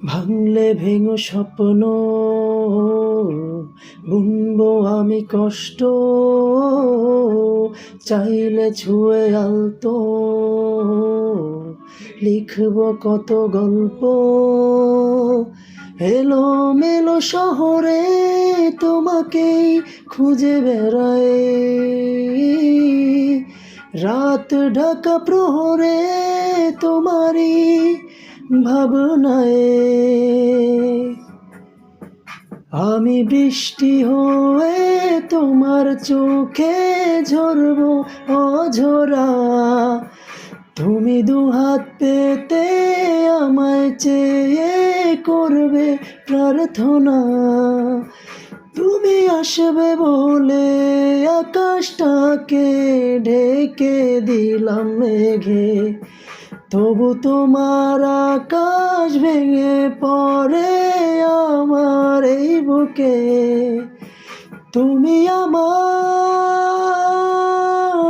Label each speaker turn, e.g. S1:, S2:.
S1: ভাঙলে ভেঙো স্বপ্ন, বুনবো আমি কষ্ট, চাইলে ছুঁয়ে আলতো, লিখবো কত গল্প। এলো মেলো শহরে তোমাকেই খুঁজে বেড়াই, রাত ঢাকা প্রহরে তোমারই ভাবনায়। আমি বৃষ্টি হয়ে তোমার চোখে ঝরবো অঝরা, তুমি দুহাত পেতে আমায় চেয়ে করবে প্রার্থনা। তুমি আসবে বলে আকাশটাকে ঢেকে দিলাম মেঘে, তবু তোমার আকাশ ভেঙে পড়ে আমার এই বুকে। তুমি আমার